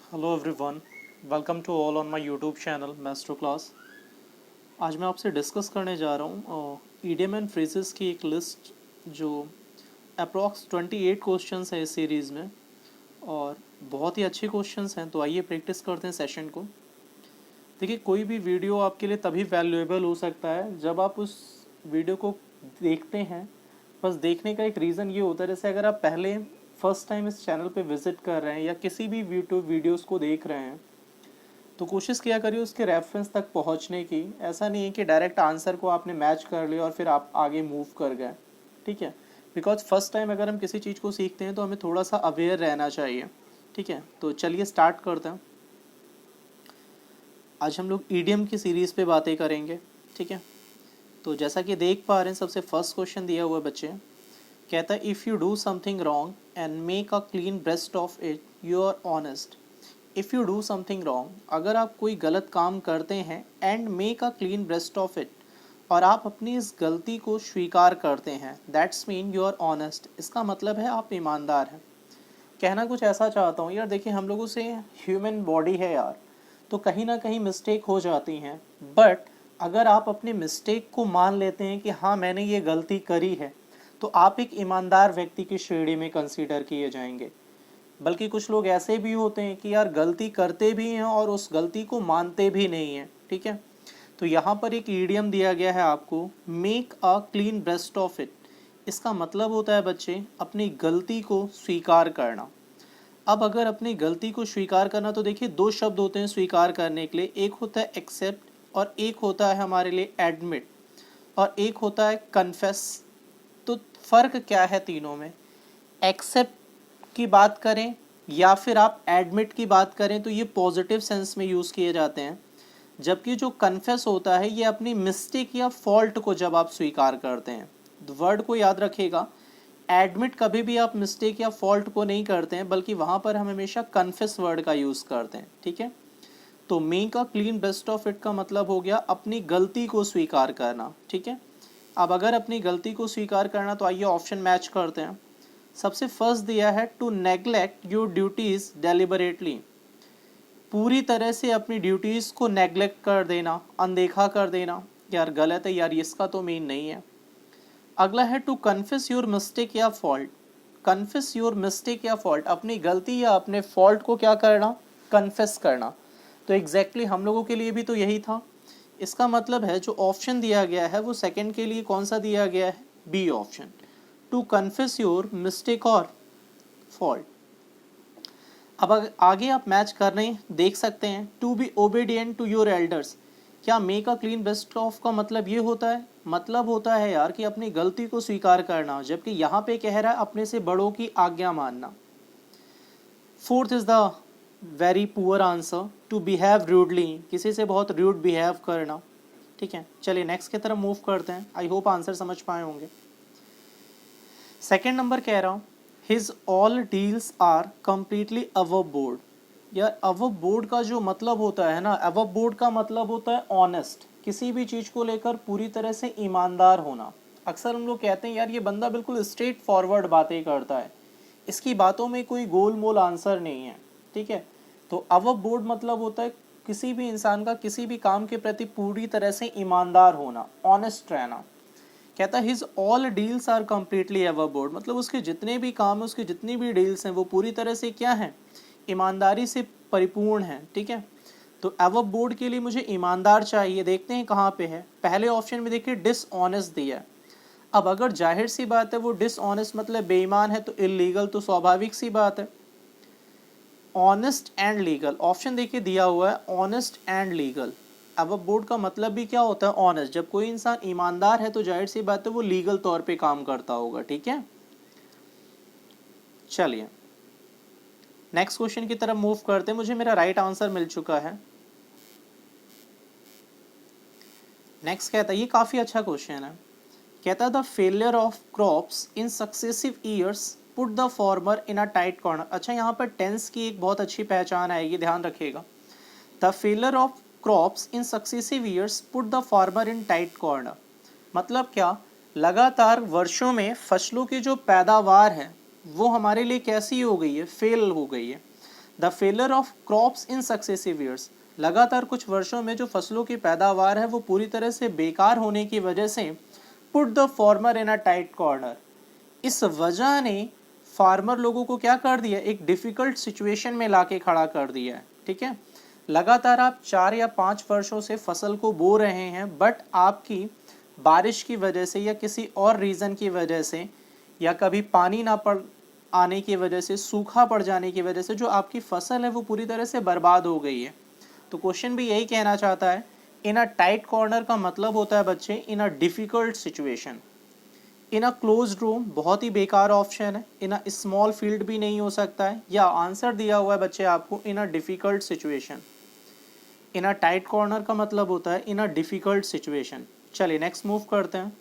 Hello everyone, welcome to all on my YouTube channel master class. आज मैं आपसे discuss करने जा रहा हूँ ईडियम एंड फ्रेजेस की एक लिस्ट जो अप्रॉक्स 28 क्वेश्चंस है इस सीरीज़ में और बहुत ही अच्छे क्वेश्चंस हैं। तो आइए प्रैक्टिस करते हैं सेशन को। देखिए, कोई भी वीडियो आपके लिए तभी वैल्यूएबल हो सकता है जब आप उस वीडियो को देखते हैं। बस देखने का एक रीज़न ये होता है, जैसे अगर आप पहले फर्स्ट टाइम इस चैनल पे विजिट कर रहे हैं या किसी भी यूट्यूब वीडियोस को देख रहे हैं तो कोशिश किया करिए उसके रेफरेंस तक पहुंचने की। ऐसा नहीं है कि डायरेक्ट आंसर को आपने मैच कर लिया और फिर आप आगे मूव कर गए, ठीक है। बिकॉज फर्स्ट टाइम अगर हम किसी चीज़ को सीखते हैं तो हमें थोड़ा सा अवेयर रहना चाहिए, ठीक है। तो चलिए स्टार्ट करते हैं। आज हम लोग ईडियम की सीरीज़ पे बातें करेंगे, ठीक है। तो जैसा कि देख पा रहे हैं, सबसे फर्स्ट क्वेश्चन दिया हुआ है बच्चे, कहता है if you do something wrong and make a clean breast of it you are honest. If you do something wrong, अगर आप कोई गलत काम करते हैं, and make a clean breast of it, और आप अपनी इस गलती को स्वीकार करते हैं, that's mean you are honest. इसका मतलब है आप ईमानदार हैं। कहना कुछ ऐसा चाहता हूँ यार, देखिए हम लोगों से ह्यूमन बॉडी है यार, तो कहीं ना कहीं मिस्टेक हो जाती हैं। बट अगर आप अपने मिस्टेक को मान लेते हैं कि हाँ मैंने ये गलती करी है, तो आप एक ईमानदार व्यक्ति की श्रेणी में कंसीडर किए जाएंगे। बल्कि कुछ लोग ऐसे भी होते हैं कि यार गलती करते भी हैं और उस गलती को मानते भी नहीं हैं, ठीक है। तो यहाँ पर एक ईडियम दिया गया है आपको, make a clean breast of it. इसका मतलब होता है बच्चे अपनी गलती को स्वीकार करना। अब अगर अपनी गलती को स्वीकार करना, तो देखिए दो शब्द होते हैं स्वीकार करने के लिए, एक होता है एक्सेप्ट और एक होता है हमारे लिए एडमिट और एक होता है कन्फेस। तो फ़र्क क्या है तीनों में? एक्सेप्ट की बात करें या फिर आप एडमिट की बात करें तो ये पॉजिटिव सेंस में यूज़ किए जाते हैं, जबकि जो कन्फेस होता है ये अपनी मिस्टेक या फॉल्ट को जब आप स्वीकार करते हैं। वर्ड को याद रखिएगा, एडमिट कभी भी आप मिस्टेक या फॉल्ट को नहीं करते हैं, बल्कि वहाँ पर हम हमेशा कन्फेस वर्ड का यूज़ करते हैं, ठीक है। तो make a clean breast of it का मतलब हो गया अपनी गलती को स्वीकार करना, ठीक है। अब अगर अपनी गलती को स्वीकार करना, तो आइए ऑप्शन मैच करते हैं। सबसे फर्स्ट दिया है to neglect your duties deliberately, पूरी तरह से अपनी ड्यूटीज़ को नेग्लेक्ट कर देना, अनदेखा कर देना। यार गलत है यार, इसका तो मीन नहीं है। अगला है टू कन्फेस योर मिस्टेक या फॉल्ट। कन्फेस योर मिस्टेक या फॉल्ट, अपनी गलती या अपने फॉल्ट को क्या करना? कन्फेस करना। तो एग्जैक्टली हम लोगों के लिए भी तो यही था। इसका मतलब है जो ऑप्शन दिया गया है वो सेकंड के लिए कौन सा दिया गया है? B option, to confess your mistake और फॉल्ट। अब आगे आप मैच कर रहे हैं, देख सकते हैं to be obedient to your elders. क्या make a clean best of का मतलब ये होता है? मतलब होता है यार कि अपनी गलती को स्वीकार करना, जबकि यहाँ पे कह रहा है अपने से बड़ों की आज्ञा मानना। Fourth is the very poor answer, to behave rudely, किसी से बहुत रूड बिहेव करना, ठीक है। चलिए नेक्स्ट की तरफ मूव करते हैं। आई होप आंसर समझ पाए होंगे। सेकेंड नंबर कह रहा हूँ, his all deals are completely above board. यार अबव बोर्ड का जो मतलब होता है ना, अबव बोर्ड का मतलब होता है ऑनेस्ट, किसी भी चीज़ को लेकर पूरी तरह से ईमानदार होना। अक्सर हम लोग कहते हैं यार ये बंदा बिल्कुल स्ट्रेट फॉरवर्ड बातें करता है, इसकी बातों में कोई गोल मोल आंसर नहीं है, ठीक है। तो अबव बोर्ड मतलब होता है किसी भी इंसान का किसी भी काम के प्रति पूरी तरह से ईमानदार होना, ऑनेस्ट रहना। कहता है his all deals are completely above board, मतलब उसके जितने भी काम है, उसकी जितनी भी डील्स हैं वो पूरी तरह से क्या हैं? ईमानदारी से परिपूर्ण हैं, ठीक है। तो अबव बोर्ड के लिए मुझे ईमानदार चाहिए। देखते हैं कहाँ पे है। पहले ऑप्शन में देखिए डिसऑनेस्ट दिया है। अब अगर जाहिर सी बात है वो डिसऑनेस्ट मतलब बेईमान है, तो इलीगल, तो स्वाभाविक सी बात है। ऑनेस्ट एंड लीगल ऑप्शन देखिए दिया हुआ है, ऑनेस्ट एंड लीगल। अब बोर्ड का मतलब भी क्या होता है? ऑनेस्ट। जब कोई इंसान ईमानदार है तो जाहिर सी बात है वो लीगल तौर पे काम करता होगा, ठीक है। चलिए नेक्स्ट क्वेश्चन की तरफ मूव करते हैं। मुझे मेरा राइट आंसर मिल चुका है। नेक्स्ट कहता है, ये काफ़ी अच्छा क्वेश्चन है। कहता है the failure of crops in successive years put the farmer in a tight corner. अच्छा, यहाँ पर टेंस की एक बहुत अच्छी पहचान आएगी, ध्यान रखिएगा। The failure of crops in successive years put the farmer in tight corner. मतलब क्या? लगातार वर्षों में फसलों की जो पैदावार है वो हमारे लिए कैसी हो गई है? फेल हो गई है। The failure of crops in successive years, लगातार कुछ वर्षों में जो फसलों की पैदावार है वो पूरी तरह से बेकार होने की वजह से put the farmer in a tight corner, इस वजह ने फार्मर लोगों को क्या कर दिया, एक डिफिकल्ट सिचुएशन में लाके खड़ा कर दिया है। ठीक है, लगातार आप 4 या 5 वर्षों से फसल को बो रहे हैं, बट आपकी बारिश की वजह से या किसी और रीज़न की वजह से या कभी पानी ना पड़ आने की वजह से, सूखा पड़ जाने की वजह से जो आपकी फसल है वो पूरी तरह से बर्बाद हो गई है। तो क्वेश्चन भी यही कहना चाहता है, इन अ टाइट कॉर्नर का मतलब होता है बच्चे in a difficult situation. In a close room बहुत ही बेकार ऑप्शन है, इन अ स्मॉल फील्ड भी नहीं हो सकता है, या आंसर दिया हुआ है बच्चे आपको in a difficult situation. In a tight corner का मतलब होता है इन अ डिफिकल्ट सिचुएशन। चलिए नेक्स्ट मूव करते हैं।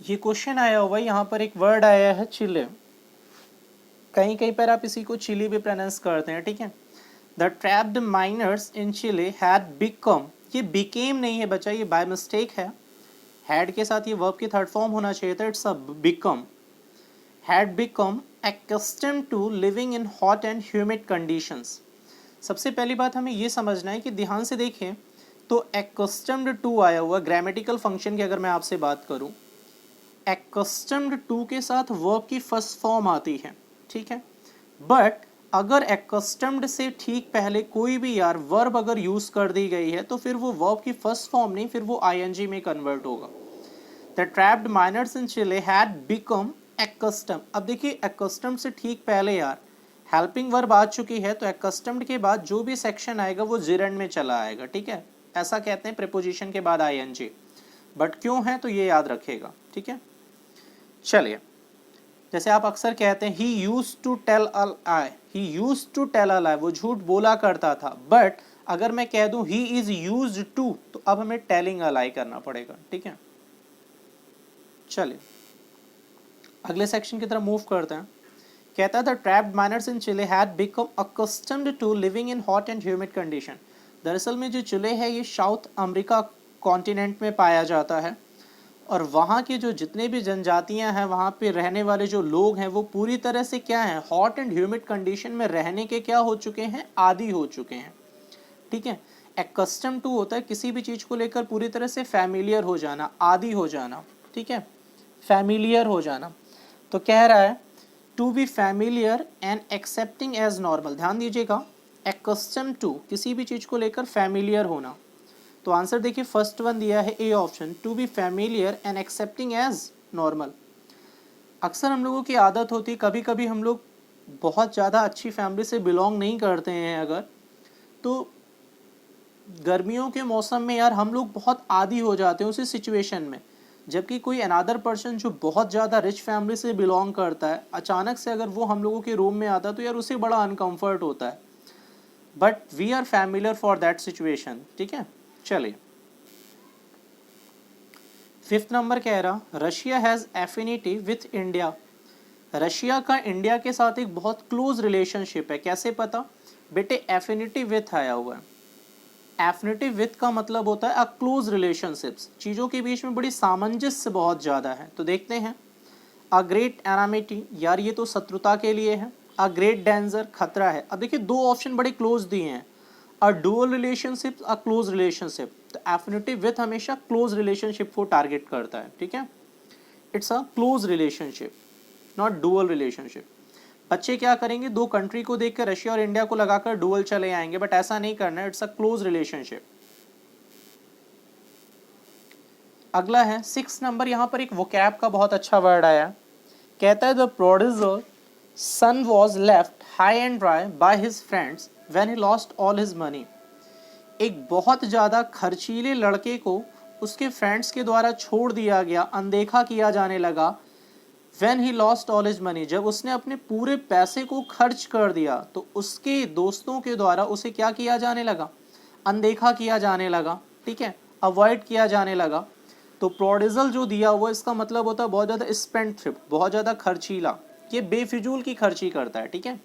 ये क्वेश्चन आया हुआ है, यहाँ पर एक वर्ड आया है चिले, कहीं कहीं पर आप इसी को चिली भी प्रोनाउंस करते हैं। ठीक है, the trapped miners in Chile had become, ये बिकेम नहीं है बच्चा, ये बाय मिस्टेक है। हैड के साथ ये वर्ब की थर्ड फॉर्म होना चाहिए था, it's a become. Had become accustomed to living in hot and humid conditions. सबसे पहली बात हमें ये समझना है कि ध्यान से देखें तो accustomed टू आया हुआ ग्रामेटिकल फंक्शन की अगर मैं आपसे बात करूं, accustomed टू के साथ वर्ब की फर्स्ट फॉर्म आती है। ठीक है, बट अगर accustomed से ठीक पहले कोई भी यार वर्ब अगर यूज कर दी गई है तो फिर वो वर्ब की फर्स्ट फॉर्म नहीं, फिर वो ing में कन्वर्ट होगा। The trapped miners in Chile had become accustomed। अब देखिए accustomed से ठीक पहले यार हेल्पिंग वर्ब आ चुकी है, तो accustomed के बाद जो भी सेक्शन आएगा वो जिरंड में चला आएगा। ठीक है, ऐसा कहते हैं प्रीपोजिशन के बाद ing, बट क्यों है तो ये याद रखेगा। ठीक है, चलिए जैसे आप अक्सर कहते हैं he used to tell a lie, he used to tell a lie, वो झूठ बोला करता था। बट अगर मैं कह दूं ही इज यूज्ड टू, तो अब हमें टेलिंग अ लाई करना पड़ेगा। ठीक है, चलिए अगले सेक्शन की तरफ मूव करते हैं। कहता है the trapped miners in Chile had become accustomed to living in hot and humid condition. दरअसल में जो चिले है ये साउथ अमेरिका कॉन्टिनेंट में पाया जाता है, और वहाँ के जो जितने भी जनजातियाँ हैं, वहाँ पे रहने वाले जो लोग हैं वो पूरी तरह से क्या हैं, हॉट एंड ह्यूमिड कंडीशन में रहने के क्या हो चुके हैं, आदी हो चुके हैं। ठीक है, एक्कस्टम टू होता है किसी भी चीज़ को लेकर पूरी तरह से फैमिलियर हो जाना, आदी हो जाना। ठीक है, फैमिलियर हो जाना। तो कह रहा है to be familiar and accepting as normal. ध्यान दीजिएगा, एक्कस्टम टू किसी भी चीज़ को लेकर फैमिलियर होना। तो आंसर देखिए फर्स्ट वन दिया है A option, to be familiar and accepting as normal. अक्सर हम लोगों की आदत होती है, कभी कभी हम लोग बहुत ज़्यादा अच्छी फैमिली से बिलोंग नहीं करते हैं अगर, तो गर्मियों के मौसम में यार हम लोग बहुत आदी हो जाते हैं उसी सिचुएशन में। जबकि कोई अनदर पर्सन जो बहुत ज़्यादा रिच फैमिली से बिलोंग करता है, अचानक से अगर वो हम लोगों के रूम में आता है तो यार उसे बड़ा अनकम्फर्ट होता है। But we are familiar for that situation. ठीक है, चलिए फिफ्थ नंबर कह रहा Russia has affinity with India. Russia का इंडिया के साथ एक बहुत क्लोज रिलेशनशिप है। कैसे पता बेटे, एफिनिटी विथ आया हुआ है। एफिनिटी विथ का मतलब होता है अ क्लोज रिलेशनशिप्स, चीज़ों के बीच में बड़ी सामंजस्य बहुत ज़्यादा है। तो देखते हैं, अ ग्रेट एनामिटी, यार ये तो शत्रुता के लिए है। अ ग्रेट डेंजर, खतरा है। अब देखिए दो ऑप्शन बड़े क्लोज दिए हैं, a dual relationship, a close relationship. तो एफिनिटी विथ हमेशा क्लोज रिलेशनशिप को टारगेट करता है। ठीक है, it's a close relationship not dual relationship. बच्चे क्या करेंगे, दो कंट्री को देखकर रशिया और इंडिया को लगाकर डुअल चले आएंगे, बट ऐसा नहीं करना है, इट्स अ क्लोज रिलेशनशिप। अगला है 6 नंबर, यहाँ पर एक वोकैब का बहुत अच्छा वर्ड आया। कहता है the prodigal son was left high and dry by his friends when he lost all his money. एक बहुत ज़्यादा खर्चीले लड़के को उसके फ्रेंड्स के द्वारा छोड़ दिया गया, अनदेखा किया जाने लगा। When he lost all his money, जब उसने अपने पूरे पैसे को खर्च कर दिया तो उसके दोस्तों के द्वारा उसे क्या किया जाने लगा, अनदेखा किया जाने लगा। ठीक है, अवॉइड किया जाने लगा। तो प्रोडिगल जो दिया हुआ इसका मतलब होता है बहुत ज़्यादा स्पेंडथ्रिफ्ट, बहुत ज़्यादा खर्चीला, ये बेफिजूल की खर्ची करता है। ठीक है,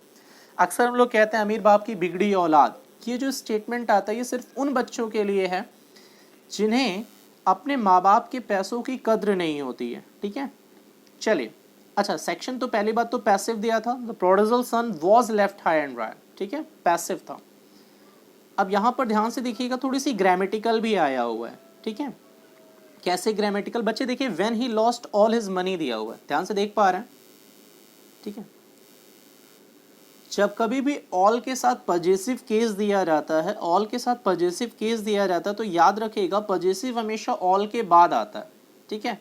अक्सर हम लोग कहते हैं अमीर बाप की बिगड़ी औलाद। ये जो स्टेटमेंट आता है ये सिर्फ उन बच्चों के लिए है जिन्हें अपने माँ बाप के पैसों की कद्र नहीं होती है। ठीक है, चलिए अच्छा, सेक्शन तो पहली बात तो पैसिव दिया था, the prodigal sun was left high and dry, ठीक है, पैसिव था। अब यहाँ पर ध्यान से देखिएगा, थोड़ी सी ग्रामेटिकल भी आया हुआ है, ठीक है। कैसे ग्रामेटिकल बच्चे, देखिए when he lost all his money दिया हुआ है, ध्यान से देख पा रहे हैं, ठीक है। जब कभी भी ऑल के साथ पजेसिव केस दिया जाता है, ऑल के साथ पजेसिव केस दिया जाता है, तो याद रखिएगा पजेसिव हमेशा ऑल के बाद आता है, ठीक है।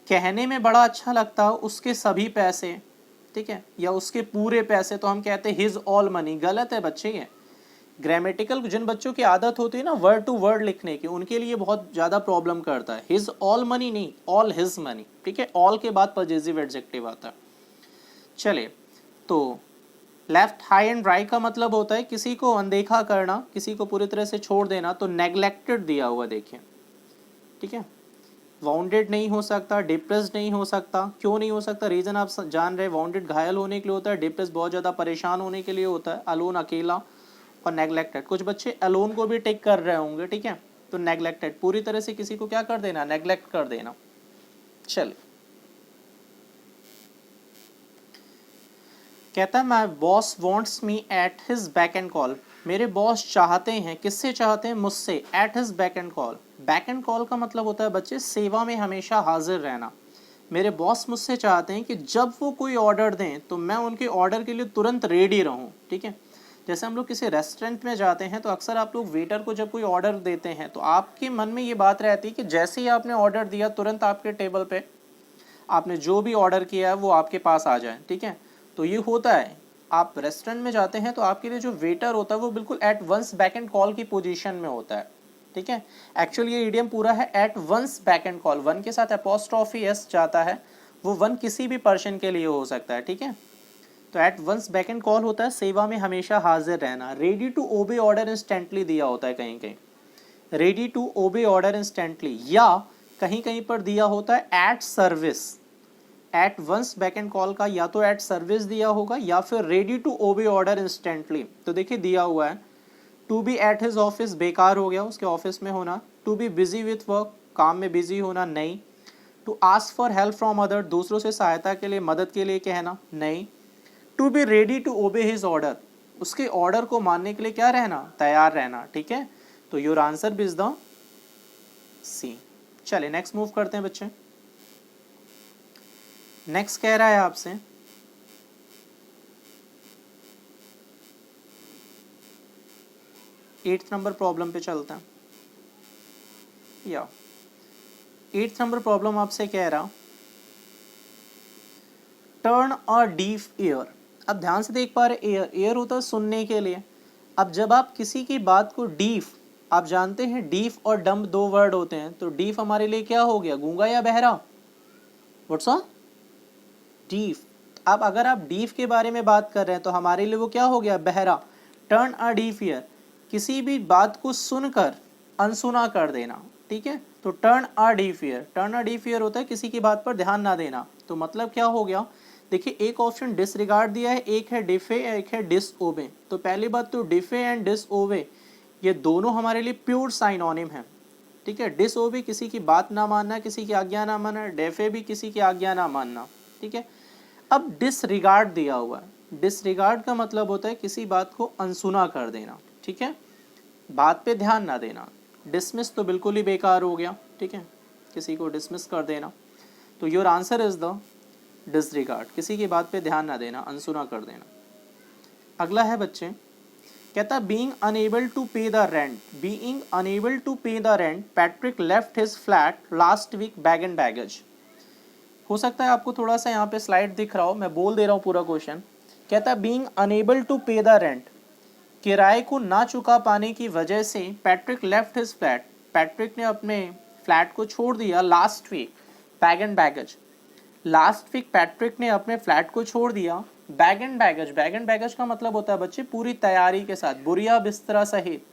कहने में बड़ा अच्छा लगता है उसके सभी पैसे, ठीक है, या उसके पूरे पैसे, तो हम कहते हैं हिज ऑल मनी, गलत है बच्चे ये। ग्रामेटिकल जिन बच्चों की आदत होती है ना वर्ड टू वर्ड लिखने की, उनके लिए बहुत ज़्यादा प्रॉब्लम करता है। हिज ऑल मनी नहीं, ऑल हिज मनी, ठीक है, ऑल के बाद पजेसिव एडजेक्टिव आता है। चलिए, तो लेफ्ट हाई एंड ड्राई का मतलब होता है किसी को अनदेखा करना, किसी को पूरी तरह से छोड़ देना, तो नेग्लेक्टेड दिया हुआ देखिए, ठीक है। वाउंडेड नहीं हो सकता, डिप्रेस्ड नहीं हो सकता, क्यों नहीं हो सकता, रीजन आप जान रहे, वाउंडेड घायल होने के लिए होता है, डिप्रेस्ड बहुत ज़्यादा परेशान होने के लिए होता है, अलोन अकेला, और नेग्लेक्टेड कुछ बच्चे अलोन को भी टेक कर रहे होंगे, ठीक है, तो नेग्लेक्टेड पूरी तरह से किसी को क्या कर देना, नेग्लेक्ट कर देना। चल, कहता है my boss wants me at his back and call, मेरे बॉस चाहते हैं, किससे चाहते हैं, मुझसे, at his back and call. Back and call का मतलब होता है बच्चे सेवा में हमेशा हाजिर रहना। मेरे बॉस मुझसे चाहते हैं कि जब वो कोई ऑर्डर दें तो मैं उनके ऑर्डर के लिए तुरंत रेडी रहूं, ठीक है। जैसे हम लोग किसी रेस्टोरेंट में जाते हैं तो अक्सर आप लोग वेटर को जब कोई ऑर्डर देते हैं तो आपके मन में ये बात रहती है कि जैसे ही आपने ऑर्डर दिया तुरंत आपके टेबल पे आपने जो भी ऑर्डर किया है वो आपके पास आ जाए, ठीक है। तो ये होता है, आप रेस्टोरेंट में जाते हैं तो आपके लिए जो वेटर होता है वो बिल्कुल at once back and call की पोजीशन में होता है, ठीक है। एक्चुअली ये इडियम पूरा है at once back and call, one के साथ अपॉस्ट्रोफी एस जाता है, वो वन किसी भी पर्सन के लिए हो सकता है, ठीक है। तो at once back and call होता है सेवा में हमेशा हाजिर रहना। Ready to obey order instantly दिया होता है कहीं कहीं, ready to obey order instantly, या कहीं कहीं पर दिया होता है at service. At once back and call का या तो एट सर्विस दिया होगा या फिर ready to obey order instantly. तो देखिए दिया हुआ है to be at his office, बेकार हो गया, उसके ऑफिस में होना। To be busy with work, काम में बिजी होना, नहीं। To ask for help from other, दूसरों से सहायता के लिए, मदद के लिए कहना, नहीं। To be ready to obey his order, उसके ऑर्डर को मानने के लिए क्या रहना, तैयार रहना, ठीक है। तो योर आंसर इज द सी। चलिए नेक्स्ट मूव करते हैं बच्चे। नेक्स्ट कह रहा है आपसे, एट्थ नंबर प्रॉब्लम पे चलते हैं। या एट्थ नंबर प्रॉब्लम आपसे कह रहा टर्न अ डीफ ईयर। अब ध्यान से देख पा रहे, ईयर, ईयर होता है सुनने के लिए। अब जब आप किसी की बात को डीफ, आप जानते हैं डीफ और डम्ब दो वर्ड होते हैं, तो डीफ हमारे लिए क्या हो गया, गूंगा या बहरा, व्हाट्स ऑल डीफ। अब अगर आप डीफ के बारे में बात कर रहे हैं तो हमारे लिए वो क्या हो गया, बहरा। टर्न अ डीफ ईयर, किसी भी बात को सुनकर अनसुना कर देना, ठीक है। तो turn a deaf year, turn a deaf year होता है किसी की बात पर ध्यान ना देना। तो मतलब क्या हो गया, देखिए एक ऑप्शन डिसरिगार्ड दिया है, एक है डिफे, एक है डिसओबे। तो पहली बात तो डिफे एंड डिसओबे ये दोनों हमारे लिए प्योर साइनोनिम है, ठीक है। डिसओबे किसी की बात ना मानना, किसी की आज्ञा ना मानना, डेफे भी किसी की आज्ञा ना मानना, ठीक है। अब डिसरिगार्ड दिया हुआ है, डिसरिगार्ड का मतलब होता है किसी बात को अनसुना कर देना, ठीक है, बात पे ध्यान ना देना। डिसमिस तो बिल्कुल ही बेकार हो गया, ठीक है, किसी को डिसमिस कर देना। तो your answer is the disregard, किसी की बात पे ध्यान ना देना, अनसुना कर देना। अगला है बच्चे, कहता being unable to pay the rent, being unable to pay the rent Patrick left his flat last week bag and baggage. हो सकता है आपको थोड़ा सा यहाँ पे स्लाइड दिख रहा हो, मैं बोल दे रहा हूँ पूरा क्वेश्चन। कहता है being unable to pay the rent, किराए को ना चुका पाने की वजह से Patrick left his flat, Patrick ने अपने फ्लैट को छोड़ दिया last week bag and baggage. Last week Patrick ने अपने फ्लैट को छोड़ दिया bag and baggage. Bag and baggage का मतलब होता है बच्चे पूरी तैयारी के साथ, बुरिया बिस्तरा सहित।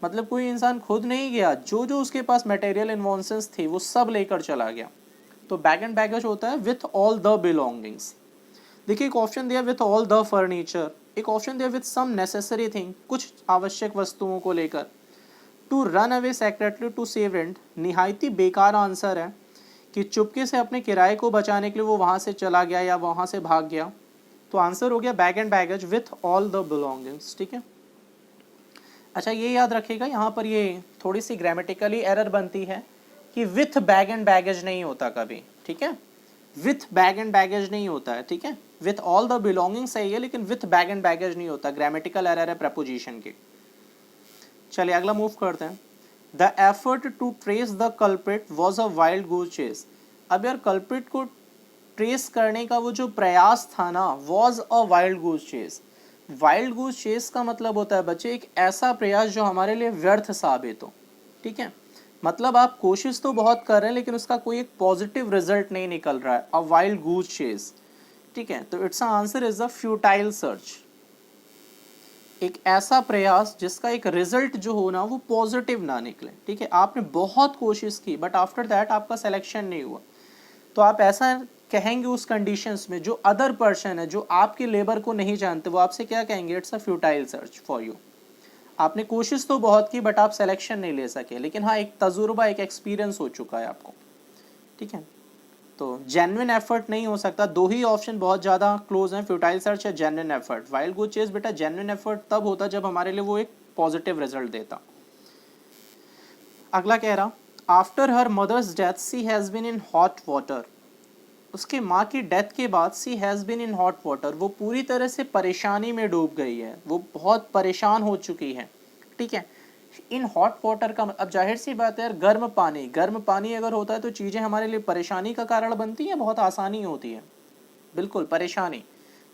मतलब कोई इंसान खुद नहीं गया, जो जो उसके पास मटेरियल इन्वॉन्सेस थे वो सब लेकर चला गया। तो बैग एंड बैगेज होता है विथ ऑल द बिलोंगिंग्स। देखिए एक ऑप्शन दिया विथ ऑल द फर्नीचर, एक ऑप्शन दिया विथ सम नेसेसरी थिंग, कुछ आवश्यक वस्तुओं को लेकर। To run away secretly to save rent, निहायती बेकार आंसर है। कि चुपके से अपने किराए को बचाने के लिए वो वहाँ से चला गया या वहाँ से भाग गया। तो आंसर हो गया bag and baggage with all the belongings. ठीक है, अच्छा ये याद रखिएगा, यहाँ पर ये थोड़ी सी ग्रामेटिकली एरर बनती है कि विथ बैग एंड बैगेज नहीं होता कभी। ठीक है, विथ बैग एंड बैगेज नहीं होता है। ठीक है, विथ ऑल द बिलोंगिंग सही है, लेकिन विथ बैग एंड बैगेज नहीं होता, ग्रामेटिकल एरर है प्रपोजिशन की। चलिए अगला मूव करते हैं। The effort to trace the culprit was a wild goose chase. अब यार कल्प्रिट को ट्रेस करने का वो जो प्रयास था ना, was a wild goose chase. Wild goose chase का मतलब होता है बच्चे एक ऐसा प्रयास जो हमारे लिए व्यर्थ साबित हो। ठीक है, मतलब आप कोशिश तो बहुत कर रहे हैं लेकिन उसका कोई एक पॉजिटिव रिजल्ट नहीं निकल रहा है, अ वाइल्ड गूज चेस। ठीक है, तो it's answer is a futile search. एक ऐसा प्रयास जिसका एक रिजल्ट जो हो ना वो पॉजिटिव ना निकले। ठीक है, आपने बहुत कोशिश की बट आफ्टर दैट आपका सिलेक्शन नहीं हुआ, तो आप ऐसा कहेंगे उस कंडीशंस में जो अदर पर्सन है, जो आपके लेबर को नहीं जानते, वो आपसे क्या कहेंगे, it's a futile search for you. आपने कोशिश तो बहुत की बट आप सिलेक्शन नहीं ले सके, लेकिन हाँ एक तजुर्बा, एक एक्सपीरियंस हो चुका है आपको। ठीक है, तो जेन्युइन एफर्ट नहीं हो सकता। दो ही ऑप्शन बहुत ज़्यादा क्लोज हैं, फ्यूटाइल सर्च या genuine effort. Wild goose chess बेटा जेन्युइन एफर्ट तब होता जब हमारे लिए वो एक पॉजिटिव रिजल्ट देता। अगला कह रहा, after her mother's death she has been in hot water. उसके माँ की डेथ के बाद she has been in hot water, वो पूरी तरह से परेशानी में डूब गई है, वो बहुत परेशान हो चुकी है। ठीक है, इन हॉट वाटर का अब जाहिर सी बात है यार, गर्म पानी अगर होता है तो चीज़ें हमारे लिए परेशानी का कारण बनती हैं, बहुत आसानी होती है, बिल्कुल परेशानी।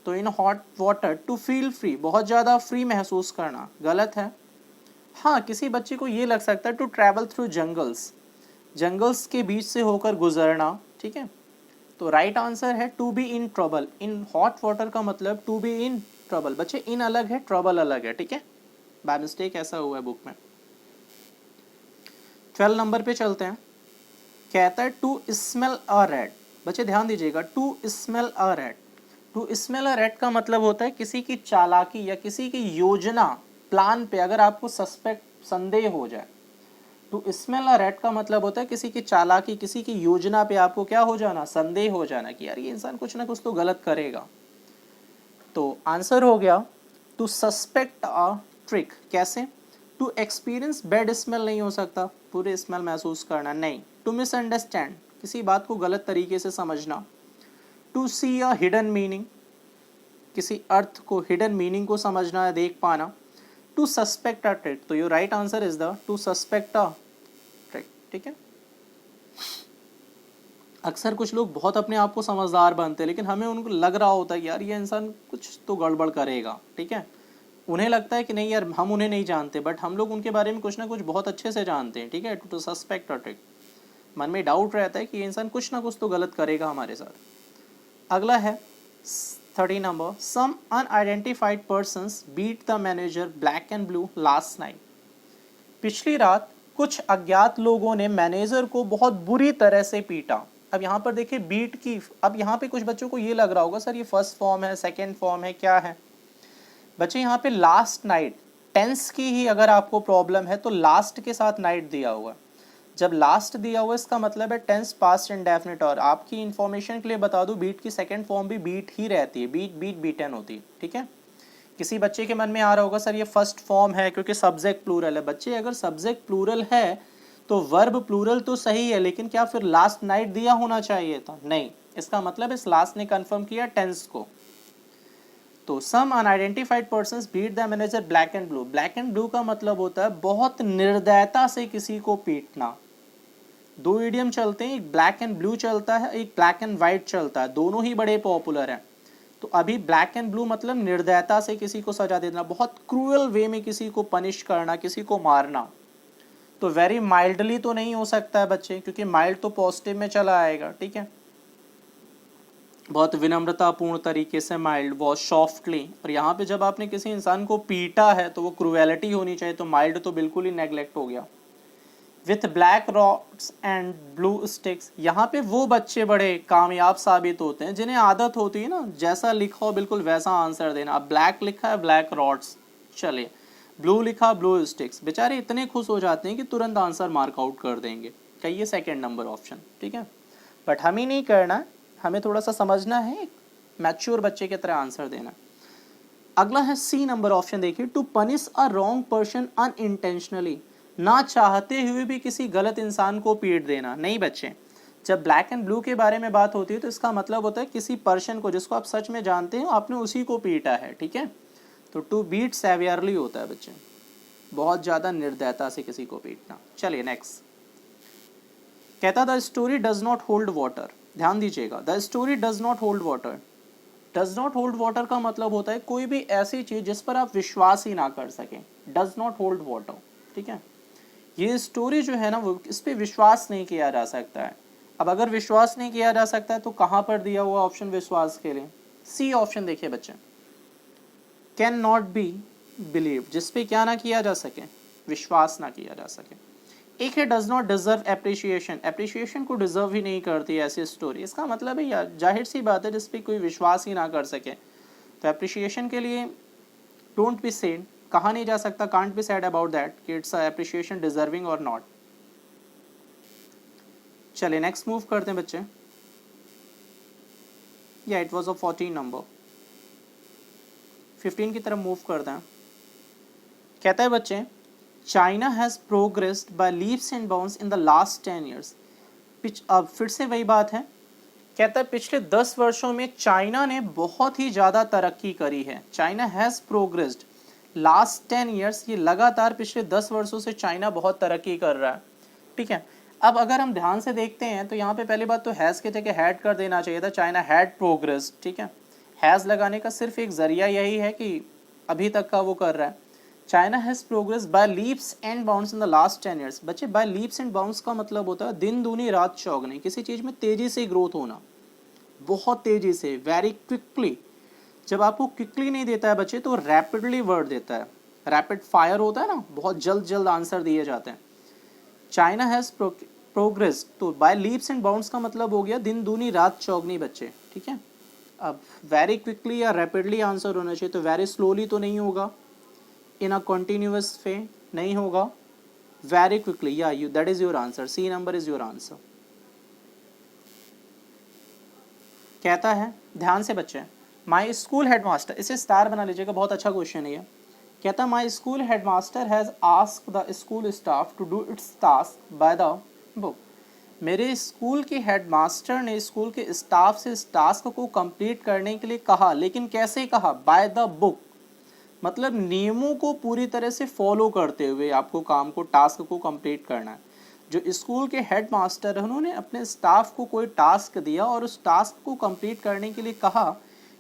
तो in hot water to feel free, बहुत ज़्यादा फ्री महसूस करना, गलत है। हाँ किसी बच्चे को ये लग सकता है to travel through jungles, jungles के बीच से होकर गुजरना। ठीक है, तो राइट आंसर है to be in trouble. In hot water का मतलब टू बी इन ट्रबल। बच्चे इन अलग है, ट्रबल अलग है। ठीक है, बाय मिस्टेक ऐसा हुआ है बुक में। 12 नंबर पे चलते हैं। कहता है टू स्मेल अ रैट। बच्चे ध्यान दीजिएगा, to smell a rat. To smell a rat का मतलब होता है किसी की चालाकी या किसी की योजना, प्लान पे अगर आपको सस्पेक्ट, संदेह हो जाए। टू स्मेल अ रैट का मतलब होता है किसी की चालाकी, किसी की योजना पे आपको क्या हो जाना, संदेह हो जाना कि यार ये इंसान कुछ ना कुछ तो गलत करेगा। तो आंसर हो गया टू सस्पेक्ट अ ट्रिक। कैसे, टू एक्सपीरियंस बैड स्मेल नहीं हो सकता, पूरे स्मेल महसूस करना नहीं। टू मिसअंडरस्टैंड, किसी बात को गलत तरीके से समझना। To see a hidden meaning, किसी अर्थ को, हिडन मीनिंग को समझना है, देख पाना। टू सस्पेक्ट अ ट्रिक, तो your right answer is the two suspect a trick. ठीक है, अक्सर कुछ लोग बहुत अपने आप को समझदार बनते हैं लेकिन हमें उनको लग रहा होता है कि यार ये इंसान कुछ तो गड़बड़ करेगा। ठीक है, उन्हें लगता है कि नहीं यार हम उन्हें नहीं जानते बट हम लोग उनके बारे में कुछ ना कुछ बहुत अच्छे से जानते हैं। ठीक है, टू सस्पेक्ट अ ट्रिक, मन में डाउट रहता है कि ये इंसान कुछ ना कुछ तो गलत करेगा हमारे साथ। अगला है 30 नंबर, some unidentified persons beat the manager black and blue last night. पिछली रात कुछ अज्ञात लोगों ने मैनेजर को बहुत बुरी तरह से पीटा। अब यहाँ पर देखिए बीट की, अब यहाँ पे कुछ बच्चों को ये लग रहा होगा सर ये फर्स्ट फॉर्म है, सेकेंड फॉर्म है, क्या है। बच्चे यहाँ पे लास्ट नाइट, टेंस की ही अगर आपको प्रॉब्लम है तो लास्ट के साथ नाइट दिया हुआ। जब लास्ट दिया हुआ इसका मतलब है टेंस पास्ट इंडेफिनिट। और आपकी इंफॉर्मेशन के लिए बता दूं बीट की सेकंड फॉर्म भी बीट ही रहती है, बीट बीट बीटन होती है। ठीक है, किसी बच्चे के मन में आ रहा होगा सर ये फर्स्ट फॉर्म है क्योंकि सब्जेक्ट प्लूरल है। बच्चे अगर सब्जेक्ट प्लूरल है तो वर्ब प्लूरल तो सही है, लेकिन क्या फिर लास्ट नाइट दिया होना चाहिए था, नहीं। इसका मतलब इस लास्ट ने कंफर्म किया टेंस को। तो some unidentified persons beat the manager black and blue. Black and blue का मतलब होता है बहुत निर्दयता से किसी को पीटना। दो इडियम चलते हैं, एक ब्लैक एंड ब्लू चलता है, एक ब्लैक एंड व्हाइट चलता है, दोनों ही बड़े पॉपुलर हैं। तो अभी ब्लैक एंड ब्लू मतलब निर्दयता से किसी को सजा देना, बहुत क्रूअल वे में किसी को पनिश करना, किसी को मारना। तो वेरी माइल्डली तो नहीं हो सकता है बच्चे, क्योंकि माइल्ड तो पॉजिटिव में चला आएगा। ठीक है, बहुत विनम्रतापूर्ण तरीके से माइल्ड, बहुत सॉफ्टली। और यहाँ पे जब आपने किसी इंसान को पीटा है तो वो क्रूएलिटी होनी चाहिए, तो माइल्ड तो बिल्कुल ही नेग्लेक्ट हो गया। With black rods and blue sticks, यहाँ पे वो बच्चे बड़े कामयाब साबित होते हैं जिन्हें आदत होती है ना जैसा लिखा हो बिल्कुल वैसा आंसर देना। अब ब्लैक लिखा है ब्लैक रॉड्स, चलिए ब्लू लिखा ब्लू स्टिक्स, बेचारे इतने खुश हो जाते हैं कि तुरंत आंसर मार्क आउट कर देंगे। कहिए सेकेंड नंबर ऑप्शन। ठीक है, बट हमें नहीं करना, हमें थोड़ा सा समझना है, मैच्योर बच्चे की तरह आंसर देना। अगला है सी नंबर ऑप्शन देखिए, to punish a wrong person unintentionally, ना चाहते हुए भी किसी गलत इंसान को पीट देना। नहीं बच्चे, जब ब्लैक एंड ब्लू के बारे में बात होती है तो इसका मतलब होता है किसी पर्सन को जिसको आप सच में जानते हैं आपने उसी को पीटा है, ठीक है। तो टू बीट सेवियरली होता है बच्चे, बहुत ज़्यादा निर्दयता से किसी को पीटना। चलिए नेक्स्ट, कहता the story does not hold water. ध्यान दीजिएगा, the story does not hold water. Does not hold water का मतलब होता है कोई भी ऐसी चीज जिस पर आप विश्वास ही ना कर सकें, डज नॉट होल्ड वाटर, ठीक है। ये स्टोरी जो है ना वो इस पर विश्वास नहीं किया जा सकता है। अब अगर विश्वास नहीं किया जा सकता है तो कहां पर दिया हुआ ऑप्शन विश्वास के लिए, सी ऑप्शन देखिए बच्चे, कैन नॉट बी बिलीव, जिसपे क्या ना किया जा सके, विश्वास ना किया जा सके। एक है does not deserve appreciation, appreciation को डिजर्व ही नहीं करती ऐसी स्टोरी, इसका मतलब है यार जाहिर सी बात है जिसपे कोई विश्वास ही ना कर सके, तो एप्रिशिएशन के लिए डोंट बी सेड, कहा नहीं जा सकता, can't be said about that कि इट्स एप्रिशिएशन डिजर्विंग और नॉट। चलिए नेक्स्ट मूव करते हैं बच्चे, या इट वाज अ 14 नंबर, 15 की तरफ मूव करते हैं। कहता है बच्चे, China has progressed by leaps and bounds in the last 10 years. अब फिर से वही बात है, कहता है पिछले 10 वर्षों में चाइना ने बहुत ही ज़्यादा तरक्की करी है। China has progressed last 10 years, ये लगातार पिछले 10 वर्षों से चाइना बहुत तरक्की कर रहा है, ठीक है। अब अगर हम ध्यान से देखते हैं तो यहाँ पे पहली बात तो हैज़ के जगह हैड कर देना चाहिए था, चाइना हैड प्रोग्रेस्ड, ठीक है। हैज़ लगाने का सिर्फ एक जरिया यही है कि अभी तक का वो कर रहा है। China has progress by leaps and bounds in the last 10 years. बच्चे बाय लीप्स एंड बाउंड्स का मतलब होता है दिन दूनी रात चौगनी, किसी चीज़ में तेज़ी से ग्रोथ होना, बहुत तेज़ी से, वेरी क्विकली। जब आपको क्विकली नहीं देता है बच्चे तो रैपिडली वर्ड देता है, रैपिड फायर होता है ना, बहुत जल्द जल्द आंसर दिए जाते हैं। चाइना हैज़ प्रोग्रेस, तो बाय लीप्स एंड बाउंड्स का मतलब हो गया दिन दूनी रात चौगनी बच्चे, ठीक है। अब वेरी क्विकली या रैपिडली आंसर होना चाहिए, तो वेरी स्लोली तो नहीं होगा, इन अ कंटिन्यूअस वे नहीं होगा, वेरी क्विकली, या you, that is your answer, C number is your answer. कहता है ध्यान से बच्चे, माई स्कूल हेडमास्टर, इसे स्टार बना लीजिएगा, बहुत अच्छा क्वेश्चन है ये। कहता है my school headmaster has asked the school staff to do its task by the book. मेरे स्कूल के हेडमास्टर ने स्कूल के स्टाफ से इस टास्क को कंप्लीट करने के लिए कहा, लेकिन कैसे कहा, बाय द बुक, मतलब नियमों को पूरी तरह से फॉलो करते हुए आपको काम को, टास्क को कंप्लीट करना है। जो स्कूल के हेडमास्टर हैं उन्होंने अपने स्टाफ को कोई टास्क दिया और उस टास्क को कंप्लीट करने के लिए कहा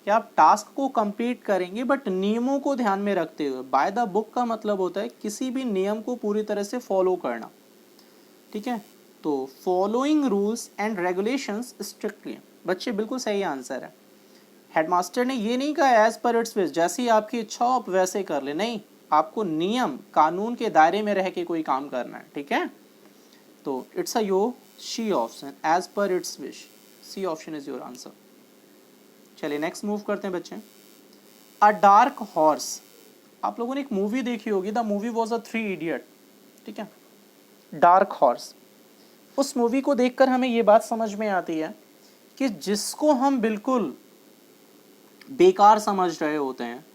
कि आप टास्क को कंप्लीट करेंगे बट नियमों को ध्यान में रखते हुए। बाय द बुक का मतलब होता है किसी भी नियम को पूरी तरह से फॉलो करना, ठीक है। तो following rules and regulations strictly, बच्चे बिल्कुल सही आंसर है। हेडमास्टर ने ये नहीं कहा एज पर इट्स विश, जैसी आपकी इच्छा हो आप वैसे कर ले, नहीं, आपको नियम कानून के दायरे में रह के कोई काम करना है, ठीक है। तो it's a yo C option, as per its wish, C option is your answer. चलिए नेक्स्ट मूव करते हैं बच्चे, अ डार्क हॉर्स। आप लोगों ने एक मूवी देखी होगी, the movie was a 3 idiot, ठीक है। डार्क हॉर्स, उस मूवी को देखकर हमें ये बात समझ में आती है कि जिसको हम बिल्कुल बेकार समझ रहे होते हैं,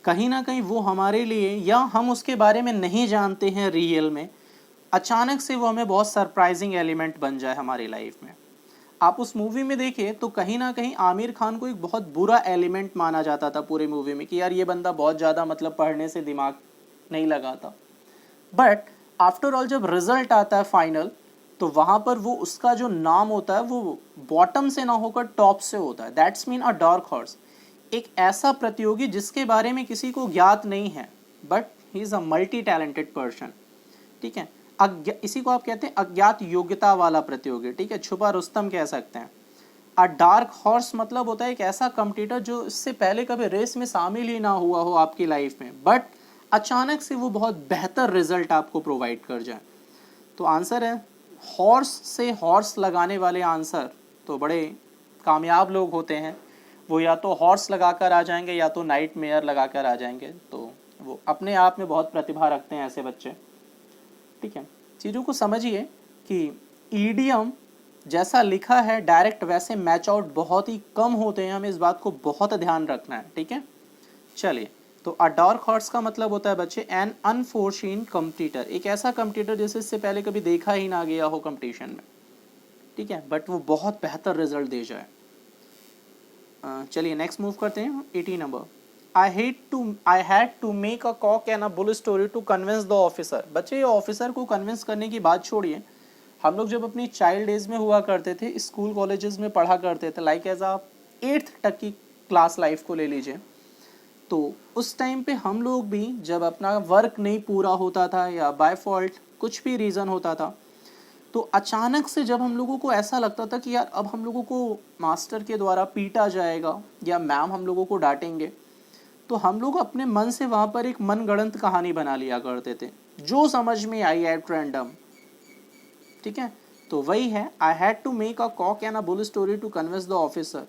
कहीं ना कहीं वो हमारे लिए, या हम उसके बारे में नहीं जानते हैं रियल में, अचानक से वो हमें बहुत सरप्राइजिंग एलिमेंट बन जाए हमारी लाइफ में। आप उस मूवी में देखिए तो कहीं ना कहीं आमिर खान को एक बहुत बुरा एलिमेंट माना जाता था पूरे मूवी में कि यार ये बंदा बहुत ज़्यादा मतलब पढ़ने से दिमाग नहीं लगाता, बट आफ्टर ऑल जब रिजल्ट आता है फाइनल तो वहाँ पर वो उसका जो नाम होता है वो बॉटम से ना होकर टॉप से होता है। That's mean a dark horse, एक ऐसा प्रतियोगी जिसके बारे में किसी को ज्ञात नहीं है but he is a multi talented person, ठीक है। इसी को आप कहते हैं अज्ञात योग्यता वाला प्रतियोगी, ठीक है, छुपा रुस्तम कह सकते हैं। अ डार्क हॉर्स मतलब होता है एक ऐसा कॉम्पिटिटर जो इससे पहले कभी रेस में शामिल ही ना हुआ हो आपकी लाइफ में, बट अचानक से वो बहुत बेहतर रिजल्ट आपको प्रोवाइड कर जाए। तो आंसर है हॉर्स से हॉर्स लगाने वाले आंसर तो बड़े कामयाब लोग होते हैं, वो या तो हॉर्स लगाकर आ जाएंगे या तो नाइट मेयर लगाकर आ जाएंगे, तो वो अपने आप में बहुत प्रतिभा रखते हैं ऐसे बच्चे, ठीक है। चीज़ों को समझिए कि ईडियम जैसा लिखा है डायरेक्ट वैसे मैच आउट बहुत ही कम होते हैं, हमें इस बात को बहुत ध्यान रखना है, ठीक है। चलिए, तो अ डार्क हॉर्स का मतलब होता है बच्चे एन अनफोर्शीन कम्पिटिटर, एक ऐसा कम्पिटिटर जैसे इससे पहले कभी देखा ही ना गया हो कंपटीशन में, ठीक है, बट वो बहुत बेहतर रिजल्ट दे जाए। चलिए नेक्स्ट मूव करते हैं 18 नंबर। I had to make a cock and a bull story to convince the officer. बच्चे ये ऑफिसर को कन्विंस करने की बात छोड़िए, हम लोग जब अपनी चाइल्ड एज में हुआ करते थे, स्कूल कॉलेजेस में पढ़ा करते थे, लाइक एज आ 8th तक की क्लास लाइफ को ले लीजिए, तो उस टाइम पे हम लोग भी जब अपना वर्क नहीं पूरा होता था या बाय फॉल्ट कुछ भी रीज़न होता था, तो अचानक से जब हम लोगों को ऐसा लगता था कि यार अब हम लोगों को मास्टर के द्वारा पीटा जाएगा या मैम हम लोगों को डांटेंगे, तो हम लोग अपने मन से वहाँ पर एक मनगढ़ंत कहानी बना लिया करते थे, जो समझ में आई एट रैंडम, ठीक है। तो वही है, I had to make a cock and a bull story to convince the officer.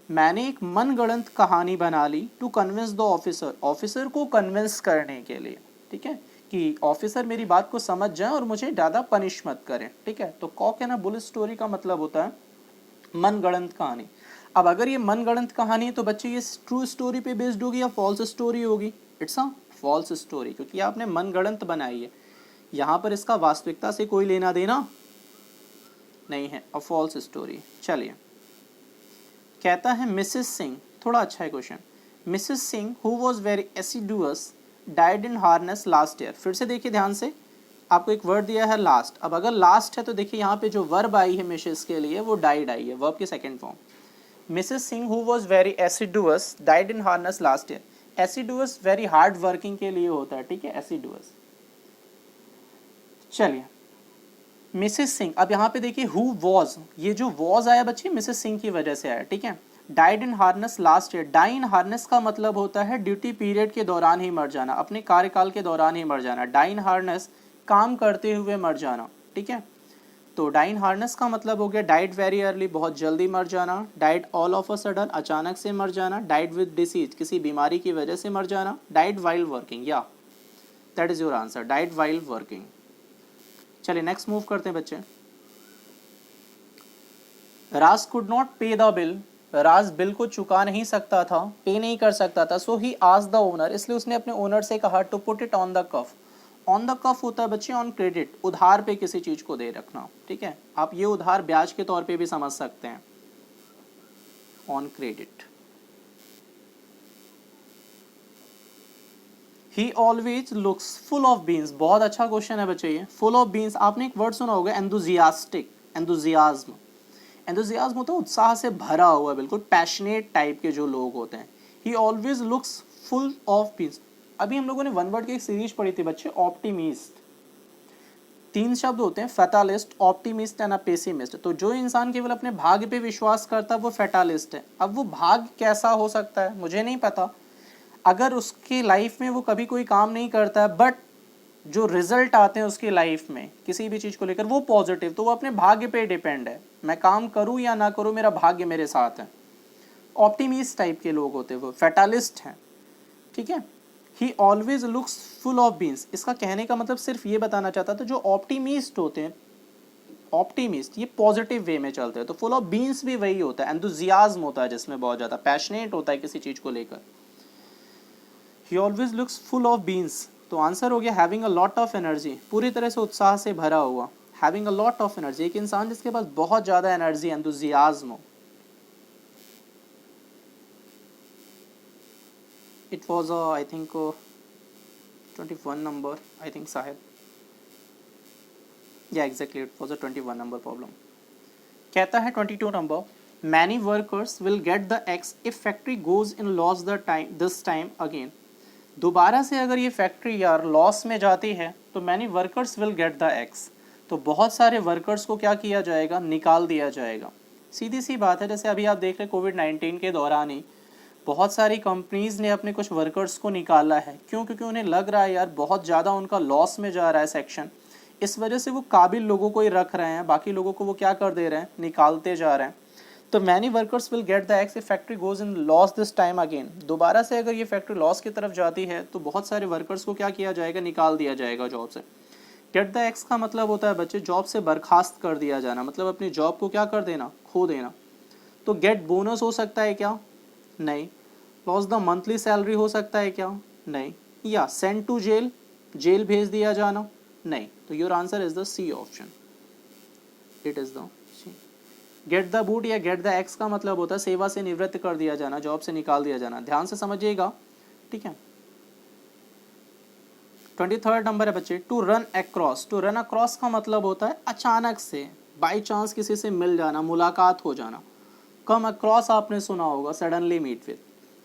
मैंने एक मनगढ़ंत कहानी बना ली to convince the officer, officer को कन्विंस करने के लिए, ठीक है, कि ऑफिसर मेरी बात को समझ जाए और मुझे ज़्यादा पनिश मत करें, ठीक है। तो Kock and a bull story का मतलब होता है मनगढ़ंत कहानी। अब अगर ये मनगढ़ंत कहानी है तो बच्चे ये ट्रू स्टोरी पे बेस्ड होगी या फॉल्स स्टोरी होगी? इट्स अ फॉल्स स्टोरी, क्योंकि आपने मनगढ़ंत बनाई है, यहाँ पर इसका वास्तविकता से कोई लेना देना नहीं है, अ फॉल्स स्टोरी। चलिए, कहता है मिसेस सिंह, थोड़ा अच्छा है question, Mrs Singh who was very assiduous died in harness last year. फिर से देखिए ध्यान से, आपको एक वर्ड दिया है लास्ट, अब अगर लास्ट है तो देखिए यहाँ पे जो वर्ब आई है मिसेस के लिए वो डाइड आई है, वर्ब की second form. Mrs Singh who was very assiduous died in harness last year, assiduous very hard working के लिए होता है, ठीक है, एसिडुअस। चलिए, मिसेस सिंह, अब यहाँ पे देखिए हु वॉज, ये जो वॉज आया बच्चे मिसेस सिंह की वजह से आया, ठीक है। Died in harness last year, die in harness का मतलब होता है ड्यूटी पीरियड के दौरान ही मर जाना, अपने कार्यकाल के दौरान ही मर जाना। डाई इन हार्नेस काम करते हुए मर जाना, ठीक है। तो डाई इन हार्नेस का मतलब हो गया डाइड वेरी अर्ली, बहुत जल्दी मर जाना। Died all of a sudden, अचानक से मर जाना। डाइड विद डिसीज, किसी बीमारी की वजह से मर जाना। डाइड वाइल वर्किंग, या that is your answer, died while working. चलिए नेक्स्ट मूव करते हैं बच्चे। राज कुड नॉट पे द बिल, राज बिल को चुका नहीं सकता था, पे नहीं कर सकता था, so he asked the owner, इसलिए उसने अपने ओनर से कहा to put it on the cuff. On the cuff होता है बच्चे ऑन क्रेडिट, उधार पे किसी चीज को दे रखना, ठीक है। आप ये उधार ब्याज के तौर पे भी समझ सकते हैं, on credit. He always looks full of beans, बहुत अच्छा क्वेश्चन है बच्चे ये, फुल ऑफ बीन्स। आपने एक वर्ड सुना होगा एंथुजियास्टिक, एंथुजियाज्म, एंथुजियाज्म होता है उत्साह से भरा हुआ, बिल्कुल पैशनेट टाइप के जो लोग होते हैं। ही always looks full of beans. अभी हम लोगों ने वन वर्ड की एक सीरीज पढ़ी थी बच्चे, ऑप्टिमिस्ट, 3 शब्द होते हैं, फैटालिस्ट, ऑप्टिमिस्ट एंड पेसिमिस्ट। तो जो इंसान केवल अपने भाग्य पे विश्वास करता है वो फैटालिस्ट है। अब वो भाग्य कैसा हो सकता है मुझे नहीं पता, अगर उसकी लाइफ में वो कभी कोई काम नहीं करता है बट जो रिजल्ट आते हैं उसकी लाइफ में किसी भी चीज़ को लेकर वो पॉजिटिव, तो वो अपने भाग्य पे डिपेंड है, मैं काम करूँ या ना करूँ मेरा भाग्य मेरे साथ है। ऑप्टिमिस्ट टाइप के लोग होते हैं वो, फैटालिस्ट हैं, ठीक है। ही always looks full of beans, इसका कहने का मतलब सिर्फ ये बताना चाहता था जो ऑप्टिमिस्ट होते हैं, ऑप्टिमिस्ट ये पॉजिटिव वे में चलते हैं, तो फुल ऑफ बीन्स भी वही होता है, एंथुजियाज्म होता है जिसमें बहुत ज़्यादा पैशनेट होता है किसी चीज़ को लेकर। He always looks full of beans, तो आंसर हो गया having a lot of energy, पूरी तरह से उत्साह से भरा हुआ। Having a lot of energy, एक इंसान जिसके पास बहुत ज़्यादा एनर्जी, एंथुजियाज्म हो। It was I think 21 number, I think साहेब, या exactly it was a 21 number problem. कहता है 22 number, many workers will get the axe if factory goes in loss the time this time again. दोबारा से अगर ये factory यार loss में जाती है तो many workers will get the x, तो बहुत सारे वर्कर्स को क्या किया जाएगा, निकाल दिया जाएगा। सीधी सी बात है, जैसे अभी आप देख रहे कोविड-19 के दौरान ही बहुत सारी कंपनीज ने अपने कुछ वर्कर्स को निकाला है, क्यों? क्योंकि उन्हें लग रहा है यार बहुत ज़्यादा उनका लॉस में जा रहा है सेक्शन, इस वजह से वो काबिल लोगों को ही रख रहे हैं, बाकी लोगों को वो क्या कर दे रहे हैं, निकालते जा रहे हैं। तो many workers will get the axe if factory goes in loss this time again, दोबारा से अगर ये फैक्ट्री लॉस की तरफ जाती है तो बहुत सारे वर्कर्स को क्या किया जाएगा, निकाल दिया जाएगा जॉब से। गेट द एक्स का मतलब होता है बच्चे जॉब से बर्खास्त कर दिया जाना, मतलब अपनी जॉब को क्या कर देना, खो देना। तो गेट बोनस हो सकता है क्या, नहीं। लॉस द मंथली सैलरी हो सकता है क्या, नहीं। या सेंड टू जेल, जेल भेज दिया जाना, नहीं। तो your answer is the C option, it is the C. Get the boot या गेट द एक्स का मतलब होता है सेवा से निवृत्त कर दिया जाना, जॉब से निकाल दिया जाना। ध्यान से समझिएगा, ठीक है। 23rd नंबर है बच्चे, to run across. To run across का मतलब होता है अचानक से, बाई चांस किसी से मिल जाना, मुलाकात हो जाना। कम अक्रॉस आपने सुना होगा, सडनली मीट विद,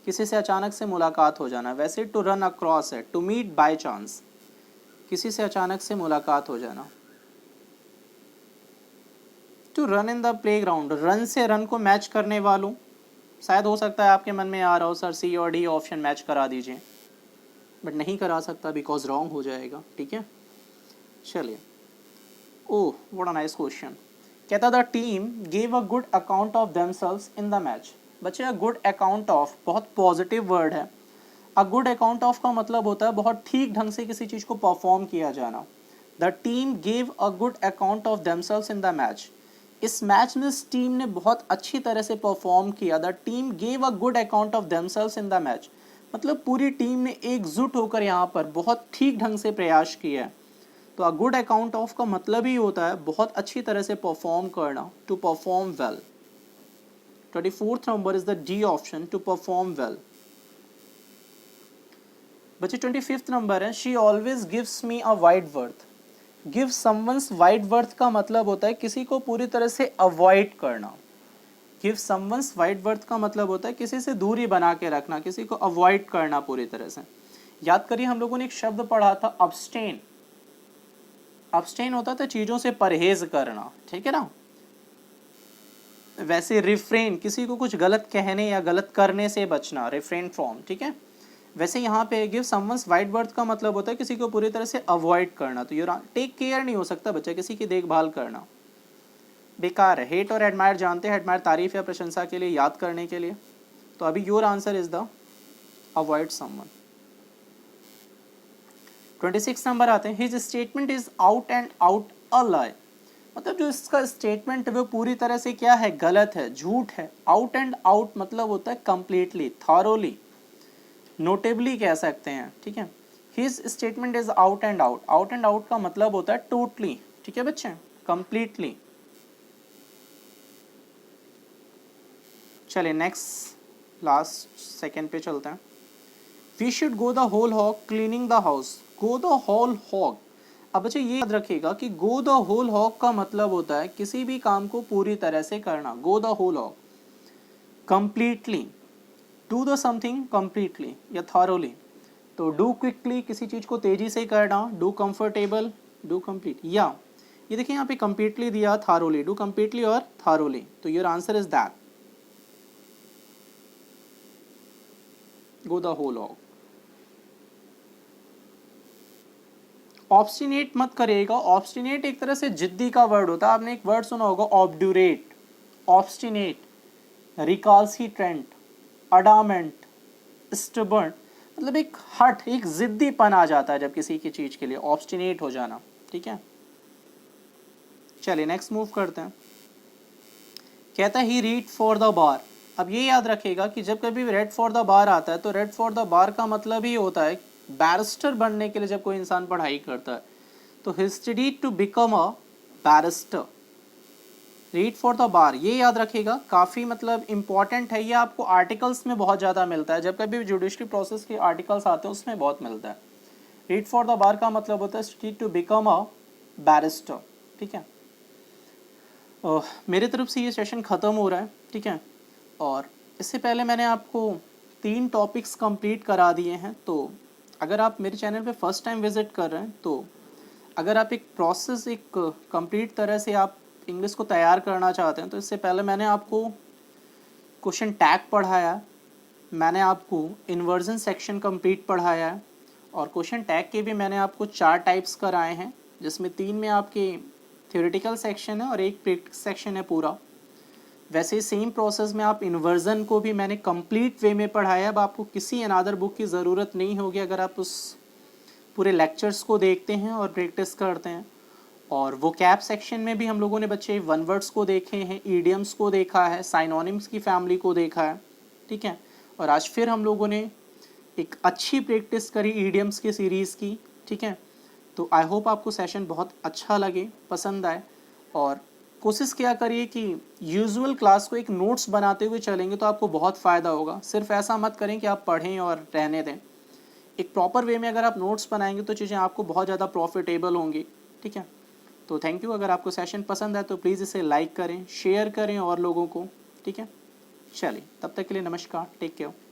किसी से अचानक से मुलाकात हो जाना। वैसे टू रन अक्रॉस है टू मीट बाय चांस, किसी से अचानक से मुलाकात हो जाना। To run in the playground, run से रन को मैच करने वालों, शायद हो सकता है आपके मन में आ रहा हो सर सी और डी ऑप्शन मैच करा दीजिए, बट नहीं करा सकता बिकॉज रॉन्ग हो जाएगा, ठीक है। चलिए, oh what a nice question. कहता the team gave a good account of themselves in the match. बच्चे अ गुड अकाउंट ऑफ बहुत पॉजिटिव वर्ड है। अ गुड अकाउंट ऑफ का मतलब होता है बहुत ठीक ढंग से किसी चीज़ को परफॉर्म किया जाना। The team gave a good account of themselves in the match. इस मैच में इस टीम ने बहुत अच्छी तरह से परफॉर्म किया। The team gave a good account of themselves in the match, मतलब पूरी टीम ने एकजुट होकर यहाँ पर बहुत ठीक ढंग से प्रयास किया है। तो अ गुड अकाउंट ऑफ का मतलब ही होता है बहुत अच्छी तरह से परफॉर्म करना, टू परफॉर्म वेल। 24th नंबर is the D option, to perform well. बच्चे 25th नंबर है, she always gives me a wide berth. Give someone's wide berth का मतलब होता है किसी को पूरी तरह से अवॉइड करना। गिव समवंस वाइड वर्थ का मतलब होता है किसी से दूरी बना के रखना, किसी को अवॉइड करना पूरी तरह से। याद करिए हम लोगों ने एक शब्द पढ़ा था अब्स्टेन। अब्स्टेन होता था चीजों से परहेज करना, ठीक है ना। वैसे रिफ्रेन, किसी को कुछ गलत कहने या गलत करने से बचना, रिफ्रेन फ्रॉम, ठीक है। वैसे यहाँ पे गिव समवंस वाइड वर्थ का मतलब होता है किसी को पूरी तरह से अवॉइड करना। तो योर टेक केयर नहीं हो सकता बच्चा, किसी की देखभाल करना बेकार है। हेट और एडमायर जानते हैं, एडमायर तारीफ या प्रशंसा के लिए, याद करने के लिए। तो अभी your answer is the avoid someone. 26 number आते हैं, his statement is out and out a lie. मतलब जो इसका स्टेटमेंट है वो पूरी तरह से क्या है, गलत है, झूठ है। आउट एंड आउट मतलब होता है कंप्लीटली, थॉरोली, नोटेबली कह सकते हैं, ठीक है। His statement is out and out. Out and out का मतलब होता है टोटली, ठीक है बच्चे, कंप्लीटली। चलिए नेक्स्ट लास्ट सेकेंड पे चलते हैं। We should go the whole hog cleaning the house. Go the whole hog, अब बच्चे ये याद रखिएगा कि गो द होल हॉग का मतलब होता है किसी भी काम को पूरी तरह से करना। Go the whole hog, completely, do the something completely या थॉरोली। तो डू क्विकली, किसी चीज को तेजी से करना, डू कंफर्टेबल, डू कंप्लीट। या ये देखिए यहाँ पे कंप्लीटली दिया, थारोली, डू कंप्लीटली और थारोली। तो your answer is that, go the whole hog. Obstinate मत करिएगा। ऑब्स्टिनेट एक तरह से जिद्दी का वर्ड होता है। आपने एक वर्ड सुना होगा ऑब्ड्यूरेट, ऑब्स्टिनेट, रिकाल्सिट्रेंट, अडामेंट, स्टबर्न, मतलब एक हट, एक जिद्दीपन आ जाता है जब किसी की चीज के लिए, ऑब्स्टिनेट हो जाना, ठीक है। चलिए नेक्स्ट मूव करते हैं। कहता है ही रीड फॉर द बार। अब ये याद रखिएगा कि जब कभी रेड फॉर द बार आता है तो रेड फॉर द बार का मतलब ही होता है बैरिस्टर बनने के लिए जब कोई इंसान पढ़ाई करता है तो he studied to become a barrister. Read for the bar ये याद रखिएगा, काफ़ी मतलब इंपॉर्टेंट है। ये आपको आर्टिकल्स में बहुत ज़्यादा मिलता है, जब कभी जुडिशरी प्रोसेस के आर्टिकल्स आते हैं उसमें बहुत मिलता है। रीड फॉर द बार का मतलब होता है studied to become a barrister, ठीक है। मेरे तरफ से ये सेशन ख़त्म हो रहा है, ठीक है। और इससे पहले मैंने आपको 3 टॉपिक्स कंप्लीट करा दिए हैं। तो अगर आप मेरे चैनल पे फर्स्ट टाइम विज़िट कर रहे हैं तो अगर आप एक प्रोसेस, एक कंप्लीट तरह से आप इंग्लिश को तैयार करना चाहते हैं तो इससे पहले मैंने आपको क्वेश्चन टैग पढ़ाया, मैंने आपको इन्वर्जन सेक्शन कंप्लीट पढ़ाया है, और क्वेश्चन टैग के भी मैंने आपको 4 टाइप्स कराए हैं, जिसमें 3 में आपके थ्योरेटिकल सेक्शन है और एक प्रैक्टिस सेक्शन है पूरा। वैसे सेम प्रोसेस में आप इन्वर्जन को भी मैंने कंप्लीट वे में पढ़ाया। अब आपको किसी अनादर बुक की ज़रूरत नहीं होगी अगर आप उस पूरे लेक्चर्स को देखते हैं और प्रैक्टिस करते हैं। और वो कैप सेक्शन में भी हम लोगों ने बच्चे वन वर्ड्स को देखे हैं, ईडियम्स को देखा है, साइनोनिम्स की फैमिली को देखा है, ठीक है। और आज फिर हम लोगों ने एक अच्छी प्रैक्टिस करी ईडियम्स की सीरीज़ की, ठीक है। तो आई होप आपको सेशन बहुत अच्छा लगे, पसंद आए, और कोशिश क्या करिए कि यूजुअल क्लास को एक नोट्स बनाते हुए चलेंगे तो आपको बहुत फ़ायदा होगा। सिर्फ ऐसा मत करें कि आप पढ़ें और रहने दें। एक प्रॉपर वे में अगर आप नोट्स बनाएंगे तो चीज़ें आपको बहुत ज़्यादा प्रॉफिटेबल होंगी, ठीक है। तो थैंक यू। अगर आपको सेशन पसंद आए तो प्लीज़ इसे लाइक करें, शेयर करें और लोगों को, ठीक है। चलिए, तब तक के लिए नमस्कार, टेक केयर।